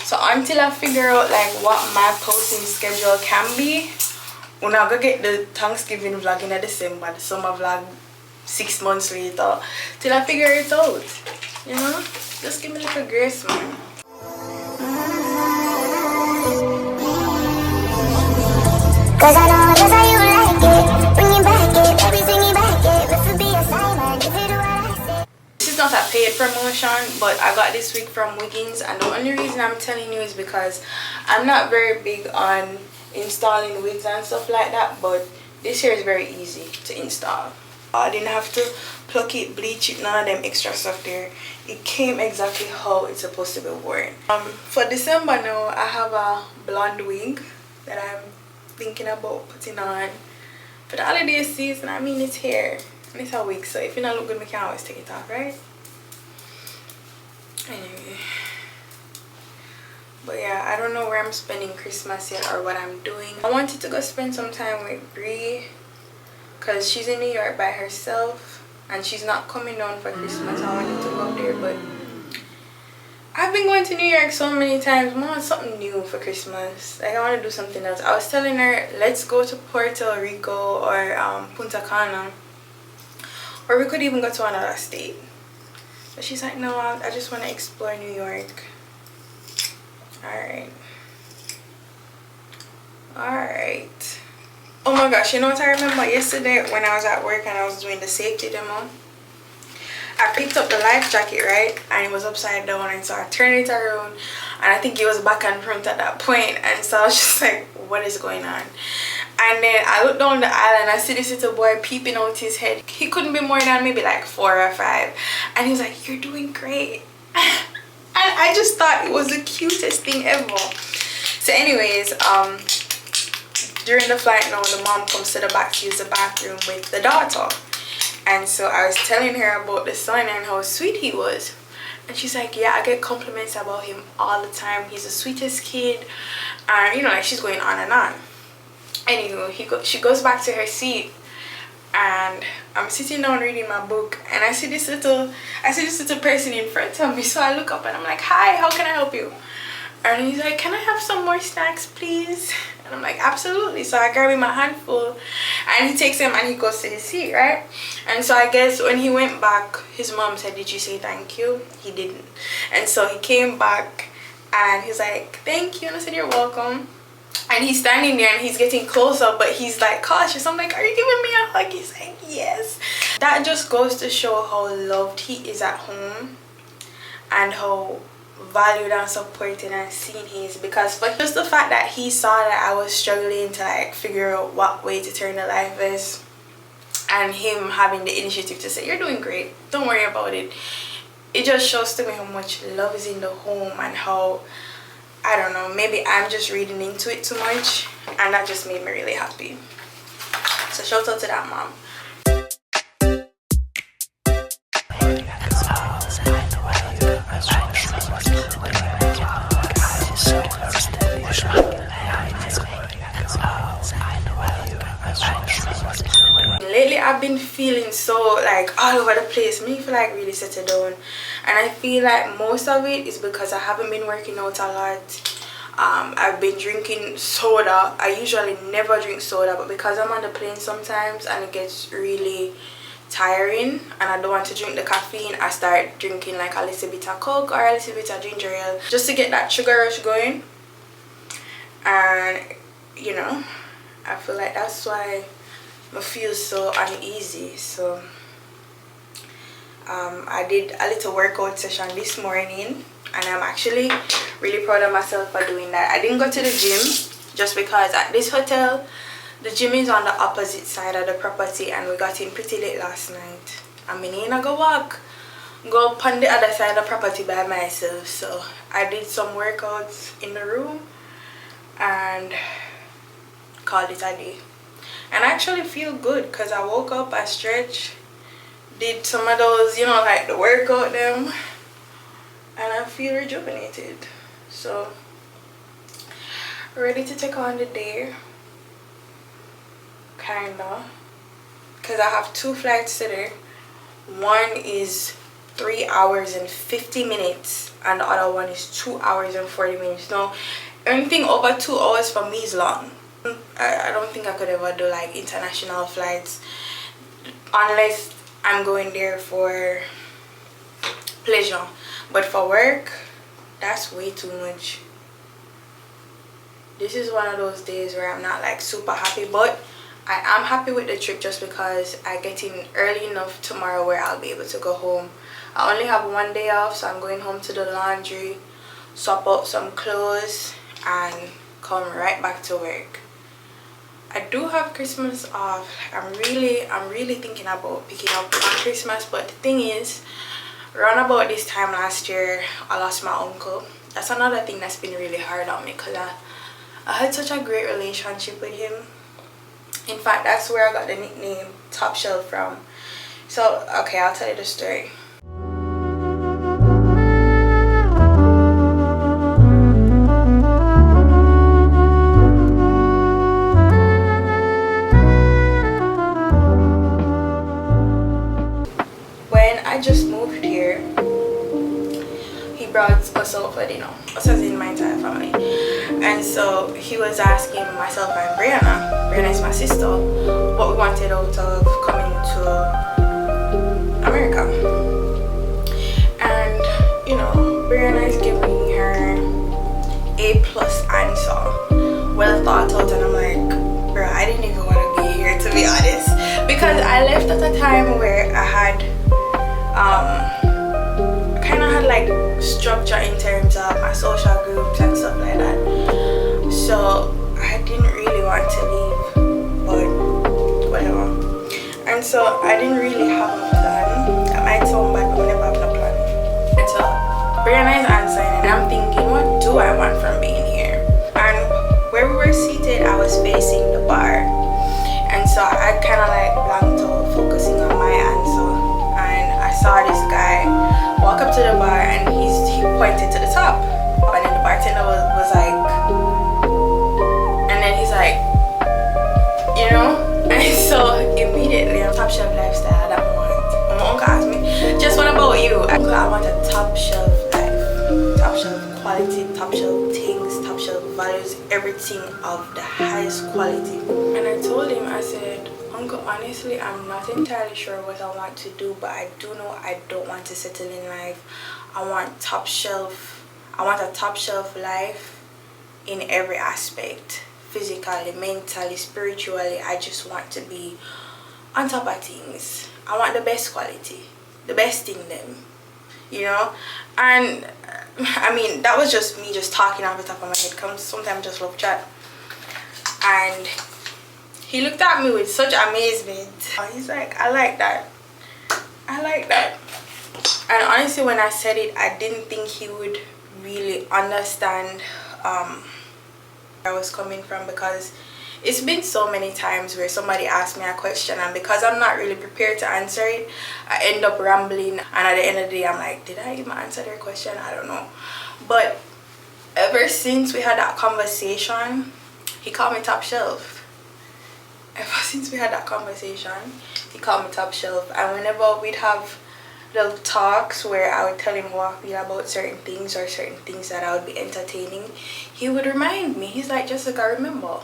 So until I figure out like what my posting schedule can be, we're not gonna get the Thanksgiving vlog in December, the summer vlog 6 months later, till I figure it out. You know, just give me a little grace, man. Cause I know that's how you like it. Bring it back it, baby, bring it back it. This will be a assignment, if you do what I say. This is not a paid promotion, but I got this wig from Wiggins, and the only reason I'm telling you is because I'm not very big on installing wigs and stuff like that, but this here is very easy to install. I didn't have to pluck it, bleach it, none of them extra stuff there. It came exactly how it's supposed to be worn. For December now, I have a blonde wig that I'm thinking about putting on for the holiday season. I mean, it's here and it's a wig, so if you don't look good, we can always take it off, right? Anyway, but yeah, I don't know where I'm spending Christmas yet or what I'm doing. I wanted to go spend some time with Bree because she's in New York by herself and she's not coming down for Christmas. I wanted to go up there, but I've been going to New York so many times. I want something new for Christmas. Like, I want to do something else. I was telling her, let's go to Puerto Rico or Punta Cana, or we could even go to another state. But she's like, no, I just want to explore New York. Alright. Alright. Oh my gosh, you know what I remember yesterday when I was at work and I was doing the safety demo? I picked up the life jacket, right, and it was upside down, and so I turned it around and I think it was back and front at that point, and so I was just like, what is going on? And then I looked down the aisle and I see this little boy peeping out his head. He couldn't be more than maybe like 4 or 5, and he was like, you're doing great. And I just thought it was the cutest thing ever. So anyways, during the flight now, the mom comes to the back to use the bathroom with the daughter. And so I was telling her about the son and how sweet he was. And she's like, yeah, I get compliments about him all the time. He's the sweetest kid. And, you know, like, she's going on and on. Anywho, she goes back to her seat. And I'm sitting down reading my book. And I see this little person in front of me. So I look up and I'm like, hi, how can I help you? And he's like, can I have some more snacks, please? And I'm like, absolutely. So I grab him a handful and he takes them and he goes to his seat, right? And so I guess when he went back, his mom said, did you say thank you? He didn't. And so he came back and he's like, thank you. And I said, you're welcome. And he's standing there and he's getting closer, but he's like cautious. I'm like, are you giving me a hug? He's like, yes. That just goes to show how loved he is at home and how valued and supported and seen he is, because for just the fact that he saw that I was struggling to like figure out what way to turn the life is, and him having the initiative to say, you're doing great, don't worry about it, it just shows to me how much love is in the home and how, I don't know, maybe I'm just reading into it too much, and that just made me really happy. So shout out to that mom. Lately I've been feeling so like all over the place. Me feel like really settled down, and I feel like most of it is because I haven't been working out a lot. I've been drinking soda. I usually never drink soda, but because I'm on the plane sometimes and it gets really tiring and I don't want to drink the caffeine, I start drinking like a little bit of Coke or a little bit of ginger ale just to get that sugar rush going. And you know, I feel like that's why I feel so uneasy. So I did a little workout session this morning and I'm actually really proud of myself for doing that. I didn't go to the gym just because at this hotel the gym is on the opposite side of the property and we got in pretty late last night. I mean, I go go up on the other side of the property by myself. So I did some workouts in the room and called it a day. And I actually feel good because I woke up, I stretched, did some of those, you know, like the workout them, and I feel rejuvenated. So ready to take on the day, kinda, because I have 2 flights today. One is 3 hours and 50 minutes and the other one is 2 hours and 40 minutes. No, anything over 2 hours for me is long. I don't think I could ever do like international flights unless I'm going there for pleasure, but for work, that's way too much. This is one of those days where I'm not like super happy, but I am happy with the trip just because I get in early enough tomorrow where I'll be able to go home. I only have one day off, so I'm going home to the laundry, swap out some clothes and come right back to work. I do have Christmas off. I'm really thinking about picking up on Christmas, but the thing is, around about this time last year I lost my uncle. That's another thing that's been really hard on me because I had such a great relationship with him. In fact, that's where I got the nickname Top Shelf from. So okay, I'll tell you the story. I just moved here, he brought us out for dinner, us as in my entire family, and so he was asking myself and Brianna is my sister, what we wanted out of coming to America. And you know, Brianna is giving her A+ answer, well thought out, and I'm like, bro, I didn't even want to be here, to be honest, because I left at a time where I had kind of had like structure in terms of my social groups and stuff like that, so I didn't really want to leave, but whatever. And so I didn't really have a plan. That might sound bad, but I never have a plan. And so Brianna is answering and I'm thinking, what do I want from being here? And where we were seated, I was facing the bar, and so I kind of like blanked out, focusing on my answer. Saw this guy walk up to the bar and he pointed to the top, and then the bartender was like, and then he's like, you know, and so immediately a top shelf lifestyle that I want. My uncle asked me, just what about you? Uncle, I want a top shelf life, top shelf quality, top shelf things, top shelf values, everything of the highest quality. And I told him, I said, Uncle, honestly, I'm not entirely sure what I want to do, but I do know I don't want to settle in life. I want top shelf. I want a top shelf life in every aspect, physically, mentally, spiritually. I just want to be on top of things. I want the best quality, the best in them, you know. And I mean, that was just me just talking off the top of my head. Sometimes just love chat. And he looked at me with such amazement. He's like, I like that. I like that. And honestly, when I said it, I didn't think he would really understand where I was coming from, because it's been so many times where somebody asks me a question and because I'm not really prepared to answer it, I end up rambling, and at the end of the day I'm like, did I even answer their question? I don't know. But ever since we had that conversation, he called me top shelf. Ever since we had that conversation, he called me top shelf. And whenever we'd have little talks where I would tell him how I feel about certain things or certain things that I would be entertaining, he would remind me. He's like, Jessica, remember,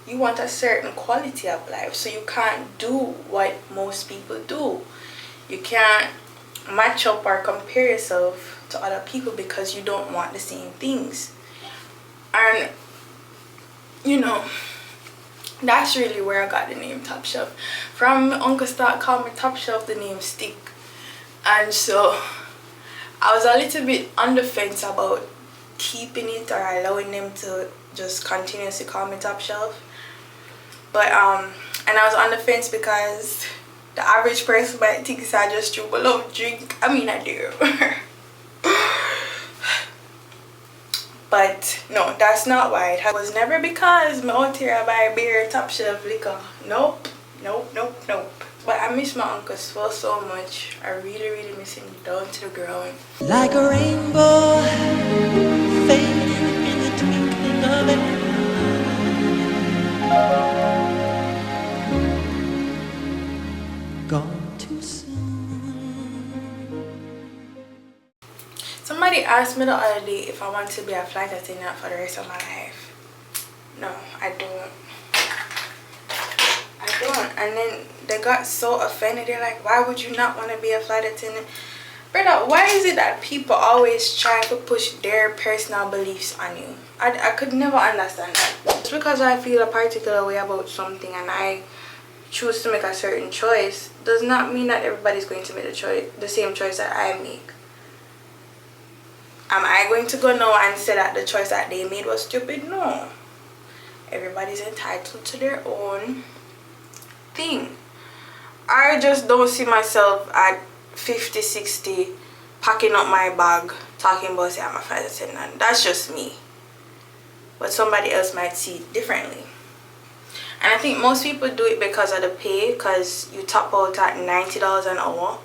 you want a certain quality of life, so you can't do what most people do. You can't match up or compare yourself to other people because you don't want the same things. And you know, that's really where I got the name Top Shelf from. Uncle start calling me Top Shelf, the name stick. And so I was a little bit on the fence about keeping it or allowing them to just continuously call me Top Shelf. But and I was on the fence because the average person might think I just drink a love drink. I mean, I do. But no, that's not why. It was never because I'm out here I buy beer, top shelf liquor. Nope. But I miss my uncle so much. I really miss him down to the ground. Like a rainbow fading in the twinkling. of an eye. Gone too soon. asked me the other day if I want to be a flight attendant for the rest of my life. No, I don't. I don't. And then they got so offended. They're like, why would you not want to be a flight attendant? Brother, why is it that people always try to push their personal beliefs on you? I could never understand that. Just because I feel a particular way about something and I choose to make a certain choice does not mean that everybody's going to make the same choice that I make. Am I going to go now and say that the choice that they made was stupid? No. Everybody's entitled to their own thing. I just don't see myself at 50, 60 packing up my bag talking about say I'm a flight attendant. That's just me. But somebody else might see it differently. And I think most people do it because of the pay, because you top out at $90 an hour.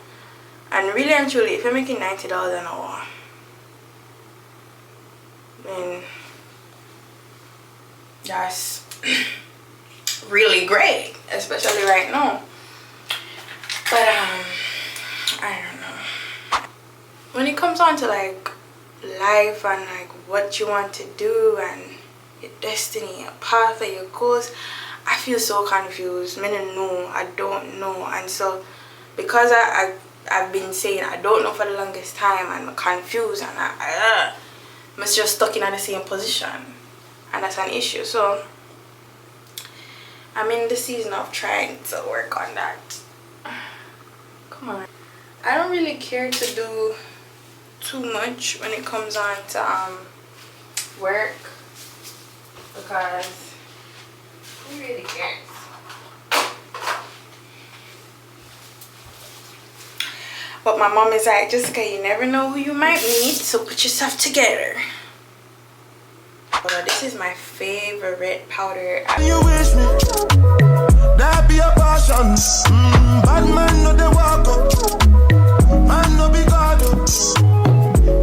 And really and truly, if you're making $90 an hour, then that's really great, especially right now. But I don't know. When it comes on to like life and like what you want to do and your destiny, your path, and your goals, I feel so confused. I don't know. And so because I've been saying I don't know for the longest time, and I'm confused, and I'm just stuck in the same position, and that's an issue. So I'm in the season of trying to work on that. Come on. I don't really care to do too much when it comes on to work, because who really cares? But my mom is like, Jessica, you never know who you might meet, so put yourself together. But this is my favorite powder. You wish me that be a passion. Bad man no they walk up, man no be God up.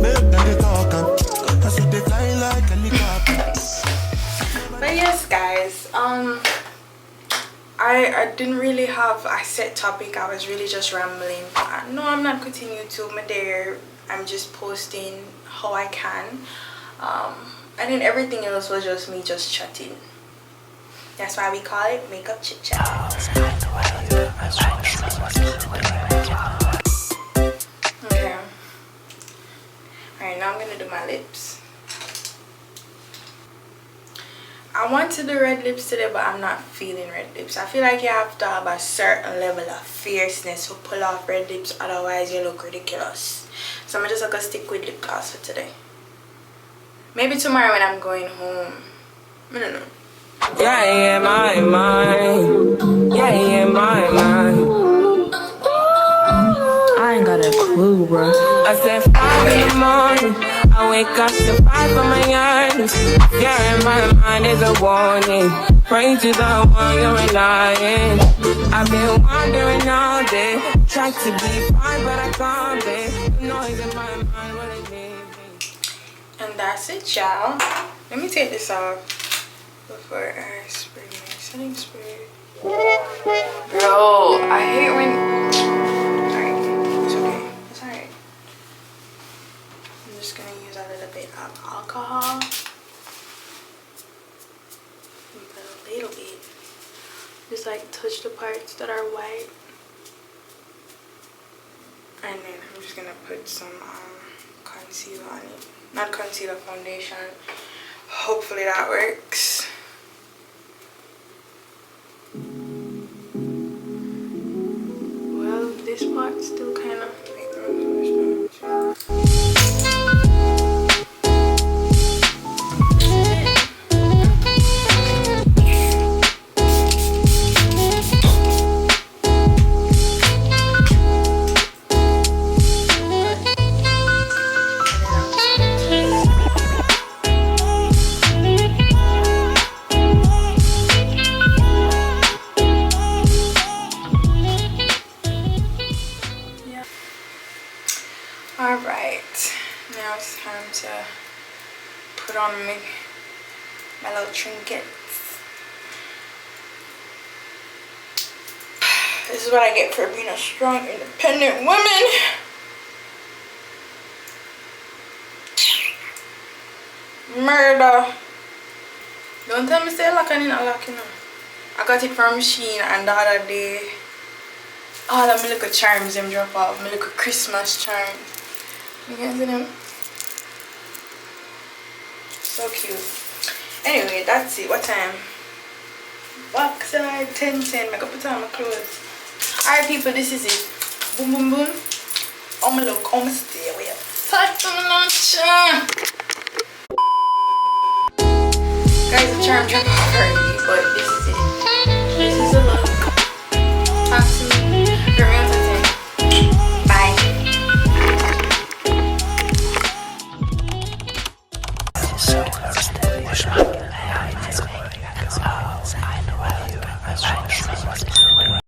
Make them they talk up, that's what they fly like a helicopter. But yes, guys, I didn't really have a set topic. I was really just rambling. No, I'm not quitting YouTube. I'm there. I'm just posting how I can. And then everything else was just me just chatting. That's why we call it makeup chit chat. Okay. Alright, now I'm gonna do my lips. I want to do red lips today, but I'm not feeling red lips. I feel like you have to have a certain level of fierceness to pull off red lips, otherwise you look ridiculous. So I'm just gonna stick with lip gloss for today. Maybe tomorrow when I'm going home. I don't know. Yeah, my mind. Yeah, my mind. I ain't got a clue, bro. I said 5 in the morning. I wake up to 5 for my eyes. Yeah, in my mind is a warning. Pray to the one you're relying. I've been wandering all day. Trying to be fine, but I can't be. Noise in my mind when it needs me. And that's it, y'all. Let me take this off before I spray my setting spray. Bro, I hate when... Alright, it's okay. It's alright. I'm just gonna use a little bit of alcohol. But a little bit. Just like touch the parts that are white. And then I'm just gonna put some concealer on it. Not concealer, foundation. Hopefully that works. Well, this part's still kind of... Alright, now it's time to put on my little trinkets. This is what I get for being a strong, independent woman. Murder. Don't tell me say lock and in a lock, you know. I got it from Shein and the other day. All of my little charms them drop off. My little Christmas charms. You can see them? So cute. Anyway, that's it. What time? Backside 10:10. I gotta put on my clothes. Alright people, this is it. Boom boom boom. I'ma look, I'ma stay away. Touch the lunch. Guys, the charm dropped already, but this is it.